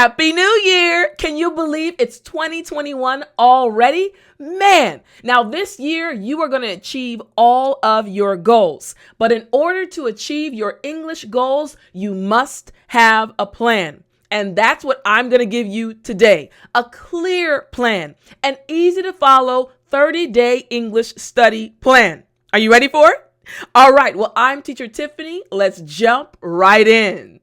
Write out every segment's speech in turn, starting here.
Happy New Year! Can you believe it's 2021 already? Man, now this year you are going to achieve all of your goals. But in order to achieve your English goals, you must have a plan. And that's what I'm going to give you today. A clear plan, an easy to follow 30-day English study plan. Are you ready for it? All right, well, I'm Teacher Tiffany. Let's jump right in.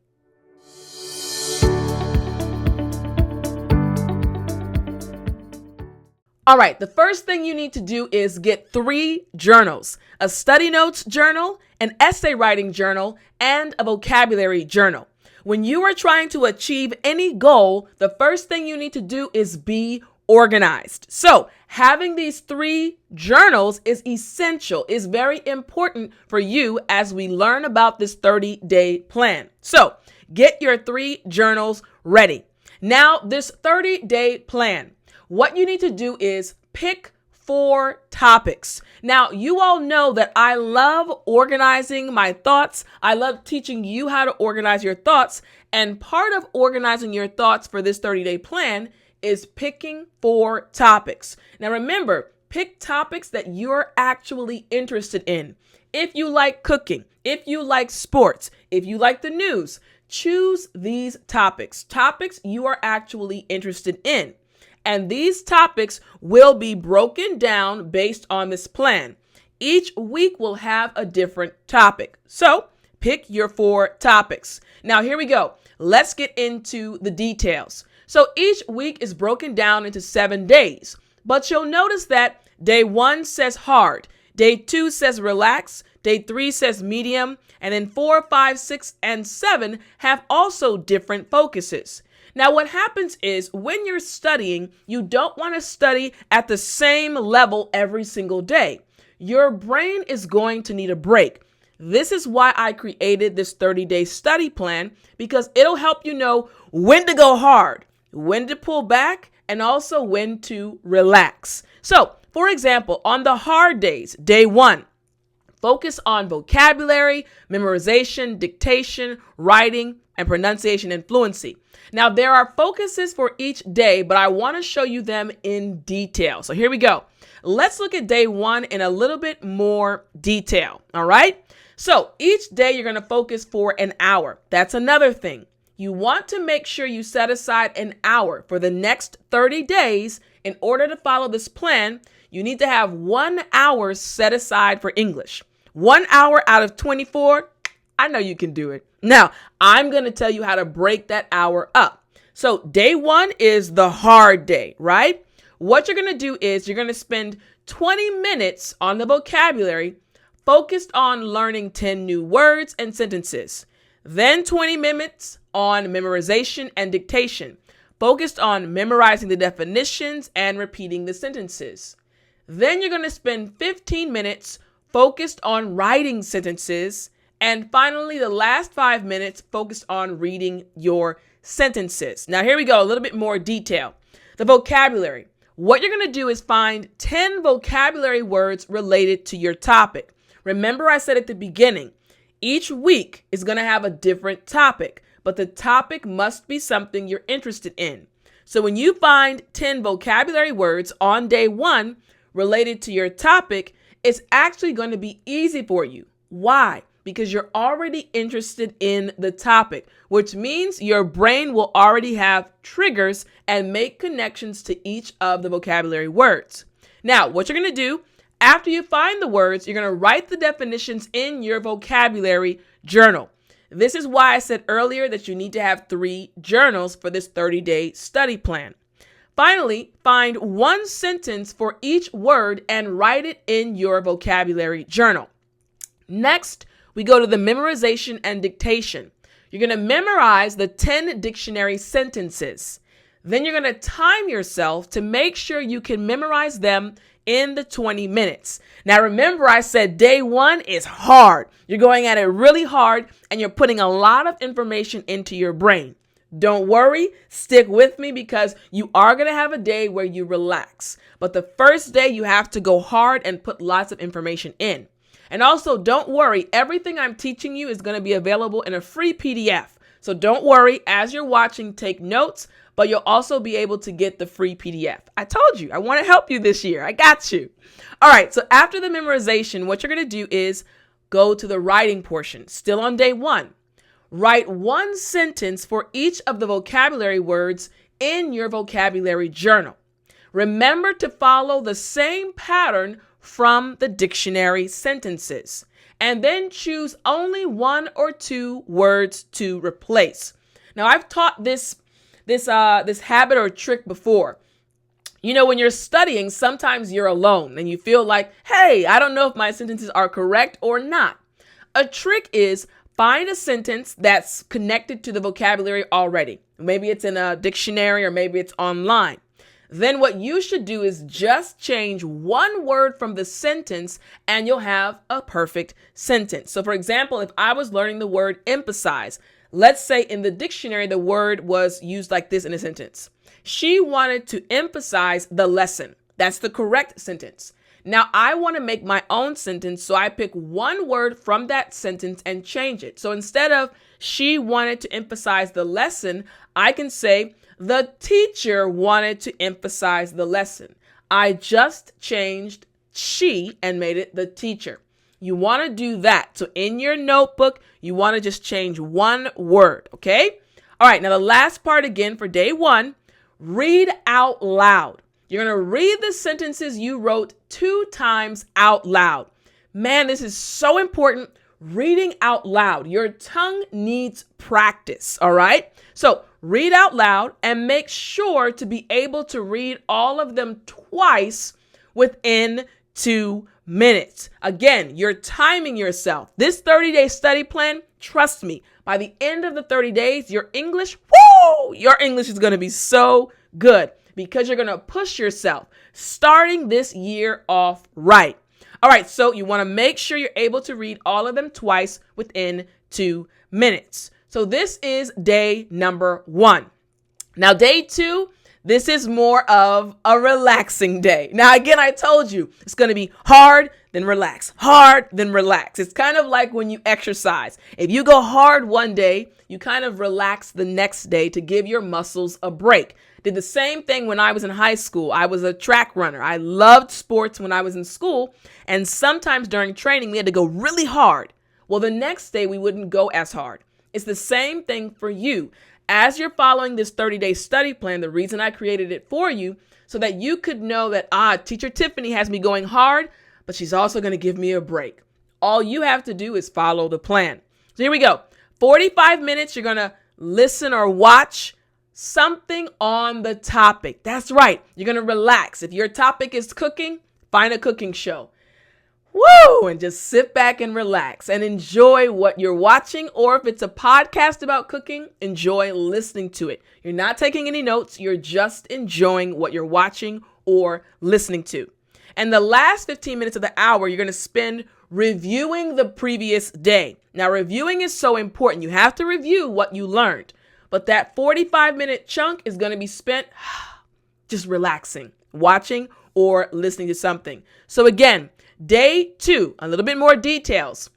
All right, the first thing you need to do is get 3 journals: a study notes journal, an essay writing journal, and a vocabulary journal. When you are trying to achieve any goal, the first thing you need to do is be organized. So having these 3 journals is essential, is very important for you as we learn about this 30-day plan. So get your 3 journals ready. Now, this 30-day plan, what you need to do is pick 4 topics. Now, you all know that I love organizing my thoughts. I love teaching you how to organize your thoughts. And part of organizing your thoughts for this 30-day plan is picking 4 topics. Now, remember, pick topics that you're actually interested in. If you like cooking, if you like sports, if you like the news, choose these topics you are actually interested in. And these topics will be broken down based on this plan. Each week will have a different topic. So pick your 4 topics. Now, here we go. Let's get into the details. So each week is broken down into 7 days, but you'll notice that day 1 says hard, day 2 says relax, day 3 says medium, and then 4, 5, 6, and 7 have also different focuses. Now, what happens is when you're studying, you don't want to study at the same level every single day. Your brain is going to need a break. This is why I created this 30-day study plan, because it'll help you know when to go hard, when to pull back, and also when to relax. So, for example, on the hard days, day 1, focus on vocabulary, memorization, dictation, writing, and pronunciation and fluency. Now, there are focuses for each day, but I want to show you them in detail. So here we go. Let's look at day 1 in a little bit more detail. All right. So each day you're going to focus for an hour. That's another thing. You want to make sure you set aside an hour for the next 30 days. In order to follow this plan, you need to have 1 hour set aside for English. 1 hour out of 24. I know you can do it. Now, I'm going to tell you how to break that hour up. So day 1 is the hard day, right? What you're going to do is you're going to spend 20 minutes on the vocabulary, focused on learning 10 new words and sentences. Then 20 minutes on memorization and dictation, focused on memorizing the definitions and repeating the sentences. Then you're going to spend 15 minutes focused on writing sentences. And finally, the last 5 minutes focused on reading your sentences. Now, here we go, a little bit more detail. The vocabulary. What you're going to do is find 10 vocabulary words related to your topic. Remember, I said at the beginning, each week is going to have a different topic, but the topic must be something you're interested in. So when you find 10 vocabulary words on day 1 related to your topic, it's actually going to be easy for you. Why? Because you're already interested in the topic, which means your brain will already have triggers and make connections to each of the vocabulary words. Now, what you're going to do after you find the words, you're going to write the definitions in your vocabulary journal. This is why I said earlier that you need to have 3 journals for this 30-day study plan. Finally, find 1 sentence for each word and write it in your vocabulary journal. Next, we go to the memorization and dictation. You're going to memorize the 10 dictionary sentences. Then you're going to time yourself to make sure you can memorize them in the 20 minutes. Now, remember, I said day 1 is hard. You're going at it really hard and you're putting a lot of information into your brain. Don't worry, stick with me because you are going to have a day where you relax. But the first day you have to go hard and put lots of information in. And also, don't worry, everything I'm teaching you is going to be available in a free PDF. So don't worry, as you're watching, take notes, but you'll also be able to get the free PDF. I told you, I want to help you this year. I got you. All right, so after the memorization, what you're going to do is go to the writing portion, still on day 1. Write one sentence for each of the vocabulary words in your vocabulary journal. Remember to follow the same pattern from the dictionary sentences, and then choose only 1 or 2 words to replace. Now, I've taught this habit or trick before. You know, when you're studying, sometimes you're alone and you feel like, hey, I don't know if my sentences are correct or not. A trick is find a sentence that's connected to the vocabulary already. Maybe it's in a dictionary or maybe it's online. Then what you should do is just change 1 word from the sentence and you'll have a perfect sentence. So for example, if I was learning the word emphasize, let's say in the dictionary, the word was used like this in a sentence. She wanted to emphasize the lesson. That's the correct sentence. Now I want to make my own sentence, so I pick 1 word from that sentence and change it. So instead of she wanted to emphasize the lesson, I can say the teacher wanted to emphasize the lesson. I just changed she and made it the teacher. You want to do that. So in your notebook, you want to just change 1 word, okay? All right, now the last part again for day 1, read out loud. You're going to read the sentences you wrote 2 times out loud. Man, this is so important. Reading out loud. Your tongue needs practice, all right? So read out loud and make sure to be able to read all of them twice within 2 minutes. Again, you're timing yourself. This 30-day study plan, trust me, by the end of the 30 days, your English is going to be so good because you're going to push yourself starting this year off right. All right, so you want to make sure you're able to read all of them twice within 2 minutes. So this is day number 1. Now, day 2, this is more of a relaxing day. Now, again, I told you it's going to be hard, then relax, hard, then relax. It's kind of like when you exercise. If you go hard one day, you kind of relax the next day to give your muscles a break. Did the same thing when I was in high school. I was a track runner. I loved sports when I was in school. And sometimes during training, we had to go really hard. Well, the next day we wouldn't go as hard. It's the same thing for you. As you're following this 30-day study plan, the reason I created it for you, so that you could know that, Teacher Tiffani has me going hard, but she's also going to give me a break. All you have to do is follow the plan. So here we go. 45 minutes, you're going to listen or watch something on the topic. That's right. You're going to relax. If your topic is cooking, find a cooking show. Woo! And just sit back and relax and enjoy what you're watching. Or if it's a podcast about cooking, enjoy listening to it. You're not taking any notes. You're just enjoying what you're watching or listening to. And the last 15 minutes of the hour, you're going to spend reviewing the previous day. Now, reviewing is so important. You have to review what you learned. But that 45-minute chunk is going to be spent just relaxing, watching or listening to something. So again, day 2, a little bit more details.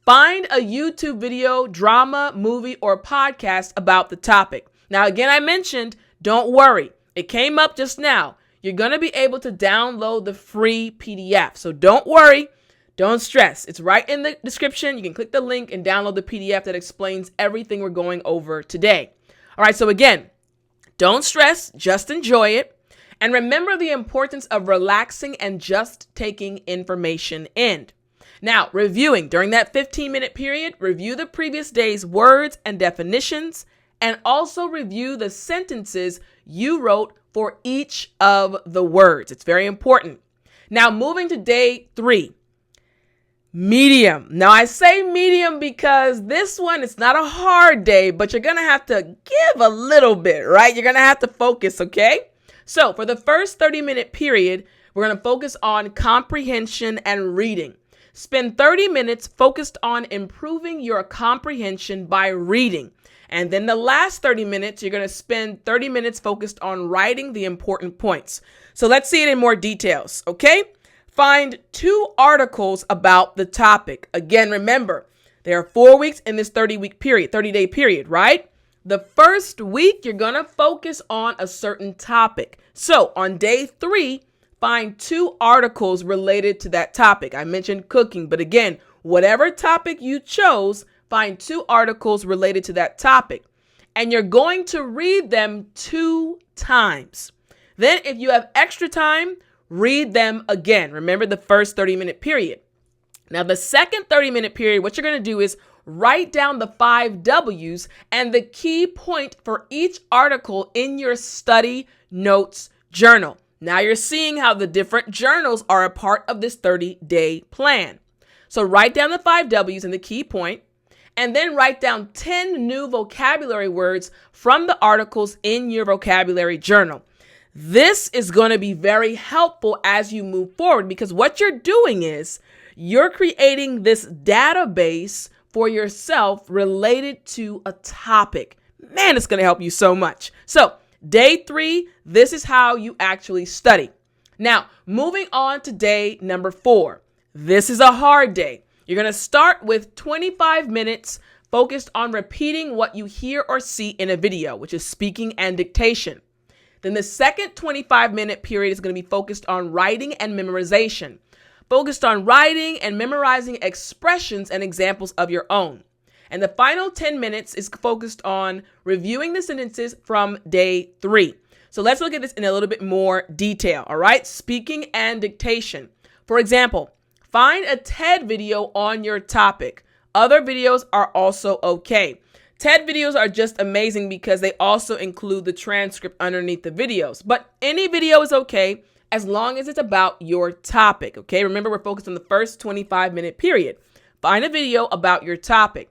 Find a YouTube video, drama, movie, or podcast about the topic. Now, again, I mentioned, don't worry. It came up just now. You're going to be able to download the free PDF. So don't worry. Don't stress. It's right in the description. You can click the link and download the PDF that explains everything we're going over today. All right. So again, don't stress. Just enjoy it. And remember the importance of relaxing and just taking information in. Now, reviewing during that 15-minute period, review the previous day's words and definitions, and also review the sentences you wrote for each of the words. It's very important. Now, moving to day 3, medium. Now, I say medium because this one, it's not a hard day, but you're going to have to give a little bit, right? You're going to have to focus, okay? So for the first 30-minute period, we're going to focus on comprehension and reading. Spend 30 minutes focused on improving your comprehension by reading. And then the last 30 minutes, you're going to spend 30 minutes focused on writing the important points. So let's see it in more details, okay? Find 2 articles about the topic. Again, remember, there are 4 weeks in this 30-day period, right? The first week, you're going to focus on a certain topic. So on day 3, find 2 articles related to that topic. I mentioned cooking, but again, whatever topic you chose, find 2 articles related to that topic. And you're going to read them 2 times. Then if you have extra time, read them again. Remember the first 30-minute period. Now the second 30-minute period, what you're going to do is write down the 5 W's and the key point for each article in your study notes journal. Now you're seeing how the different journals are a part of this 30-day plan. So write down the 5 W's and the key point, and then write down 10 new vocabulary words from the articles in your vocabulary journal. This is going to be very helpful as you move forward, because what you're doing is you're creating this database for yourself related to a topic. Man, it's going to help you so much. So day 3, this is how you actually study. Now, moving on to day number 4. This is a hard day. You're going to start with 25 minutes focused on repeating what you hear or see in a video, which is speaking and dictation. Then the second 25-minute period is going to be focused on writing and memorization. Focused on writing and memorizing expressions and examples of your own. And the final 10 minutes is focused on reviewing the sentences from day 3. So let's look at this in a little bit more detail, all right? Speaking and dictation. For example, find a TED video on your topic. Other videos are also okay. TED videos are just amazing because they also include the transcript underneath the videos. But any video is okay, as long as it's about your topic, okay? Remember, we're focused on the first 25-minute period. Find a video about your topic.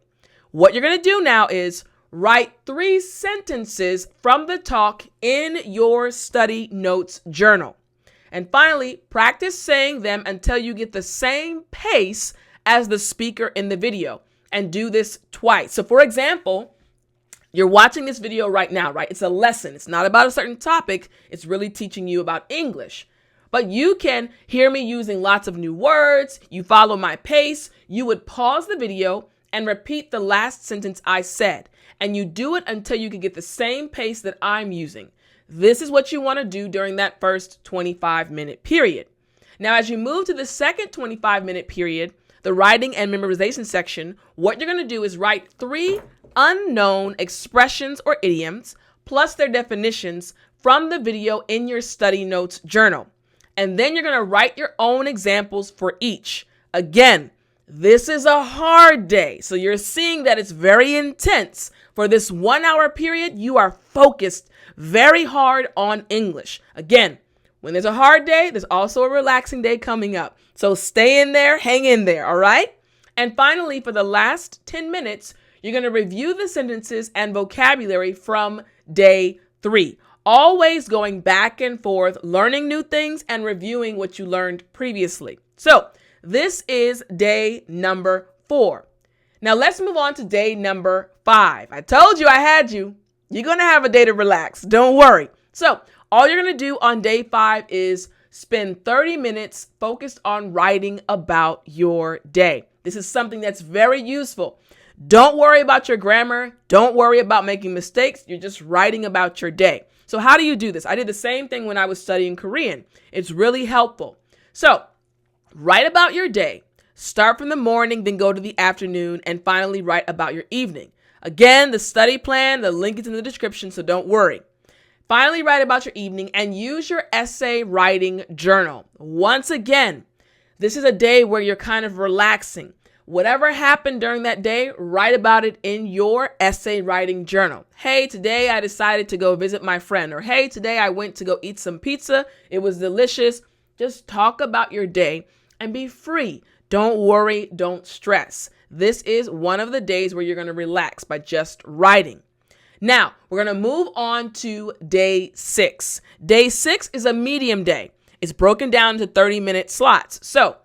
What you're going to do now is write 3 sentences from the talk in your study notes journal. And finally, practice saying them until you get the same pace as the speaker in the video. And do this twice. So for example, you're watching this video right now, right? It's a lesson. It's not about a certain topic. It's really teaching you about English. But you can hear me using lots of new words. You follow my pace. You would pause the video and repeat the last sentence I said. And you do it until you can get the same pace that I'm using. This is what you want to do during that first 25-minute period. Now, as you move to the second 25-minute period, the writing and memorization section, what you're going to do is write 3 unknown expressions or idioms plus their definitions from the video in your study notes journal. And then you're going to write your own examples for each. Again, this is a hard day. So you're seeing that it's very intense. For this 1-hour period, you are focused very hard on English. Again, when there's a hard day, there's also a relaxing day coming up. So stay in there, hang in there, all right? And finally, for the last 10 minutes, you're going to review the sentences and vocabulary from day 3. Always going back and forth, learning new things and reviewing what you learned previously. So this is day number 4. Now let's move on to day number 5. I told you I had you. You're going to have a day to relax. Don't worry. So all you're going to do on day 5 is spend 30 minutes focused on writing about your day. This is something that's very useful. Don't worry about your grammar. Don't worry about making mistakes. You're just writing about your day. So how do you do this? I did the same thing when I was studying Korean. It's really helpful. So write about your day. Start from the morning, then go to the afternoon, and finally write about your evening. Again, the study plan, the link is in the description, so don't worry. Finally, write about your evening and use your essay writing journal. Once again, this is a day where you're kind of relaxing. Whatever happened during that day, write about it in your essay writing journal. Hey, today I decided to go visit my friend. Or hey, today I went to go eat some pizza. It was delicious. Just talk about your day and be free. Don't worry. Don't stress. This is one of the days where you're going to relax by just writing. Now, we're going to move on to day 6. Day 6 is a medium day. It's broken down into 30-minute slots. So,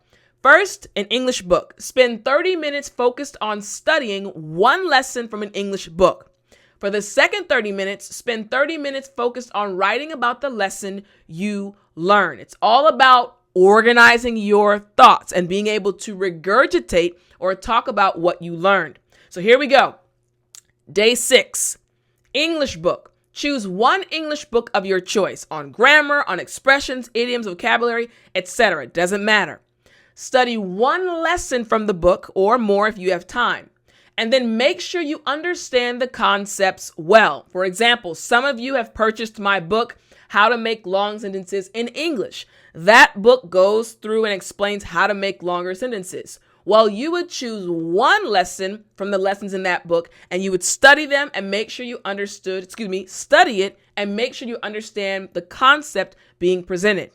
first, an English book. Spend 30 minutes focused on studying one lesson from an English book. For the second 30 minutes, spend 30 minutes focused on writing about the lesson you learn. It's all about organizing your thoughts and being able to regurgitate or talk about what you learned. So here we go. Day 6. English book. Choose one English book of your choice on grammar, on expressions, idioms, vocabulary, etc. Doesn't matter. Study one lesson from the book or more if you have time. And then make sure you understand the concepts well. For example, some of you have purchased my book, How to Make Long Sentences in English. That book goes through and explains how to make longer sentences. Well, you would choose one lesson from the lessons in that book and you would study them and make sure you study it and make sure you understand the concept being presented.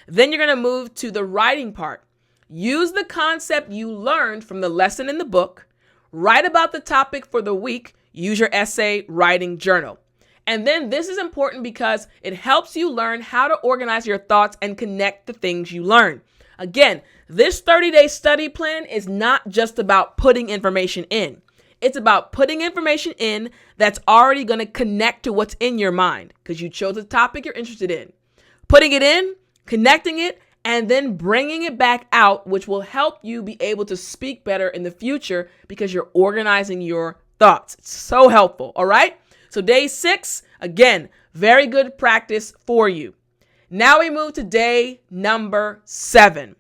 Then you're going to move to the writing part. Use the concept you learned from the lesson in the book. Write about the topic for the week. Use your essay writing journal. And then this is important because it helps you learn how to organize your thoughts and connect the things you learn. Again, this 30-day study plan is not just about putting information in. It's about putting information in that's already going to connect to what's in your mind because you chose a topic you're interested in. Putting it in, connecting it, and then bringing it back out, which will help you be able to speak better in the future because you're organizing your thoughts. It's so helpful. All right. So day 6, again, very good practice for you. Now we move to day number 7.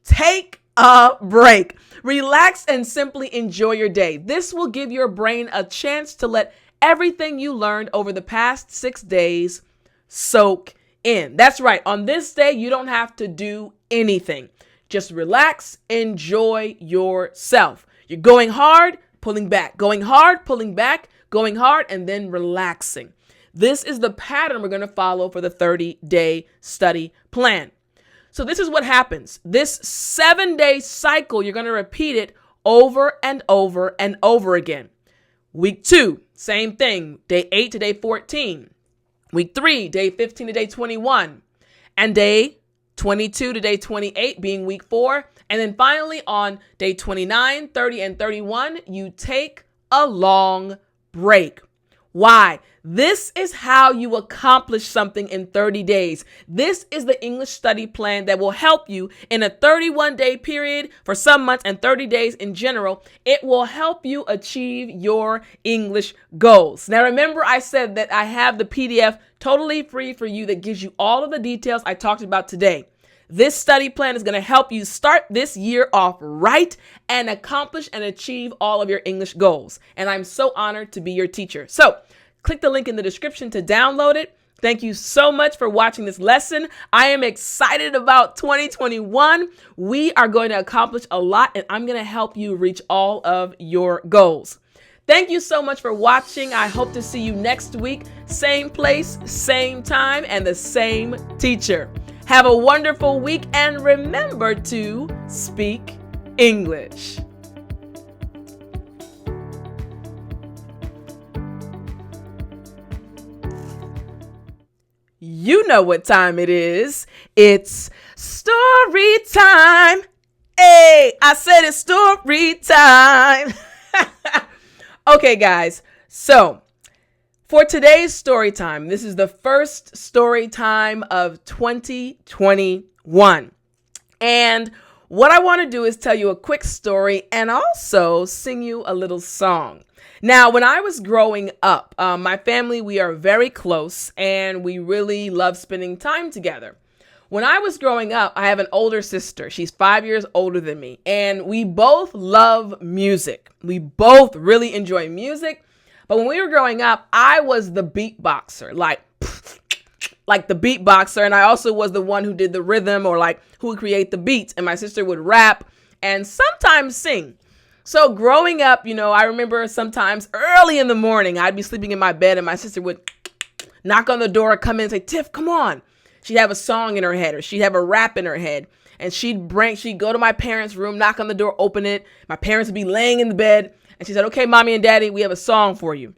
Take a break. Relax and simply enjoy your day. This will give your brain a chance to let everything you learned over the past 6 days soak in. That's right. On this day, you don't have to do anything. Just relax, enjoy yourself. You're going hard, pulling back, going hard, pulling back, going hard, and then relaxing. This is the pattern we're going to follow for the 30-day study plan. So this is what happens. This 7-day cycle, you're going to repeat it over and over and over again. Week 2, same thing, day 8 to day 14. Week 3, day 15 to day 21, and day 22 to day 28 being week 4. And then finally on day 29, 30, and 31, you take a long break. Why? This is how you accomplish something in 30 days. This is the English study plan that will help you in a 31-day period for some months and 30 days in general. It will help you achieve your English goals. Now, remember I said that I have the PDF totally free for you that gives you all of the details I talked about today. This study plan is going to help you start this year off right and accomplish and achieve all of your English goals. And I'm so honored to be your teacher. So click the link in the description to download it. Thank you so much for watching this lesson. I am excited about 2021. We are going to accomplish a lot and I'm going to help you reach all of your goals. Thank you so much for watching. I hope to see you next week. Same place, same time, and the same teacher. Have a wonderful week and remember to speak English. You know what time it is. It's story time. Hey, I said it's story time. Okay, guys. So for today's story time, this is the first story time of 2021. And what I want to do is tell you a quick story and also sing you a little song. Now, when I was growing up, my family, we are very close and we really love spending time together. When I was growing up, I have an older sister. She's 5 years older than me, and we both love music. We both really enjoy music. But when we were growing up, I was the beatboxer, like the beatboxer. And I also was the one who did the rhythm or like who would create the beats. And my sister would rap and sometimes sing. So growing up, I remember sometimes early in the morning, I'd be sleeping in my bed and my sister would knock on the door, come in and say, "Tiff, come on." She'd have a song in her head or she'd have a rap in her head. And she'd go to my parents' room, knock on the door, open it. My parents would be laying in the bed. And she said, "Okay, Mommy and Daddy, we have a song for you."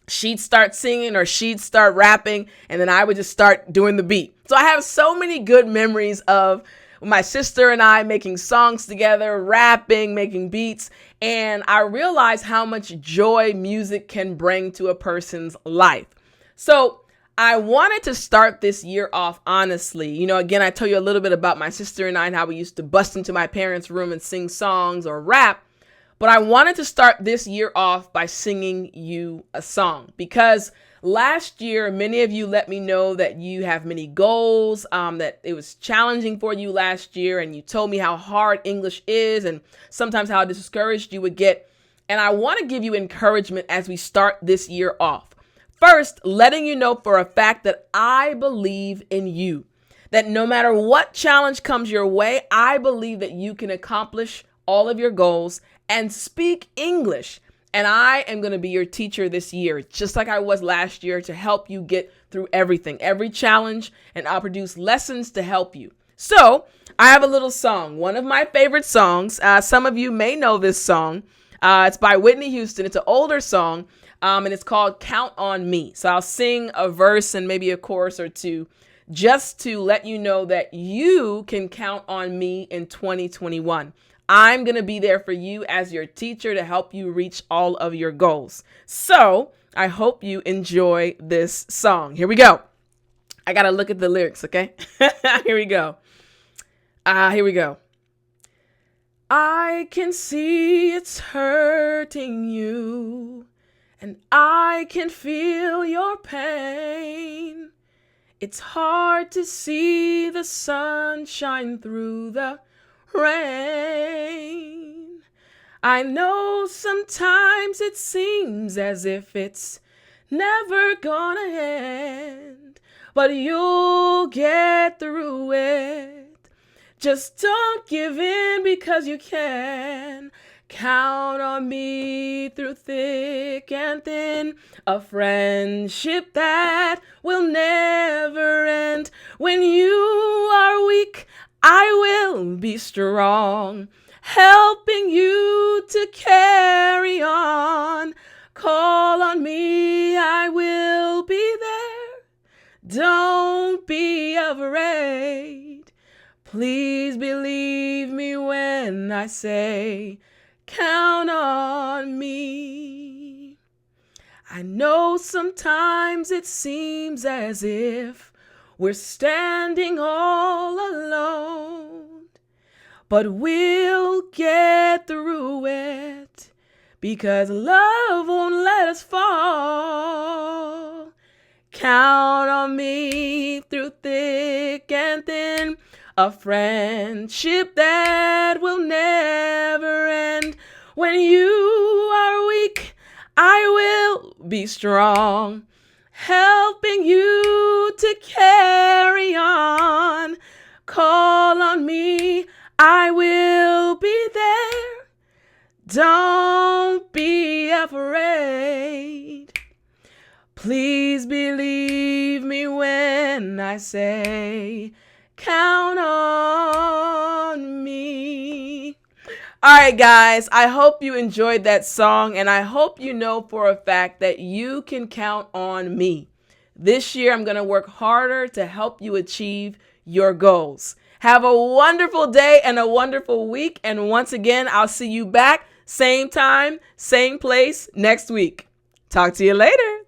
She'd start singing or she'd start rapping. And then I would just start doing the beat. So I have so many good memories of my sister and I making songs together, rapping, making beats. And I realized how much joy music can bring to a person's life. So I wanted to start this year off honestly. Again, I tell you a little bit about my sister and I and how we used to bust into my parents' room and sing songs or rap. But I wanted to start this year off by singing you a song because last year, many of you let me know that you have many goals, that it was challenging for you last year, and you told me how hard English is and sometimes how discouraged you would get. And I want to give you encouragement as we start this year off. First, letting you know for a fact that I believe in you, that no matter what challenge comes your way, I believe that you can accomplish all of your goals and speak English. And I am going to be your teacher this year, just like I was last year, to help you get through everything, every challenge, and I'll produce lessons to help you. So I have a little song, one of my favorite songs. Some of you may know this song. It's by Whitney Houston. It's an older song, and it's called Count on Me. So I'll sing a verse and maybe a chorus or two just to let you know that you can count on me in 2021. I'm going to be there for you as your teacher to help you reach all of your goals. So I hope you enjoy this song. Here we go. I got to look at the lyrics, okay? Here we go. Here we go. I can see it's hurting you, and I can feel your pain. It's hard to see the sunshine through the rain. I know sometimes it seems as if it's never gonna end, but you'll get through it. Just don't give in because you can. Count on me through thick and thin, a friendship that will never end. When you are weak, I will be strong, helping you to carry on. Call on me, I will be there. Don't be afraid. Please believe me when I say, count on me. I know sometimes it seems as if we're standing all alone, but we'll get through it because love won't let us fall. Count on me through thick and thin, a friendship that will never end. When you are weak, I will be strong, helping you to carry on. Call on me, I will be there. Don't be afraid. Please believe me when I say, count on me. All right, guys, I hope you enjoyed that song, and I hope you know for a fact that you can count on me. This year, I'm going to work harder to help you achieve your goals. Have a wonderful day and a wonderful week. And once again, I'll see you back, same time, same place next week. Talk to you later.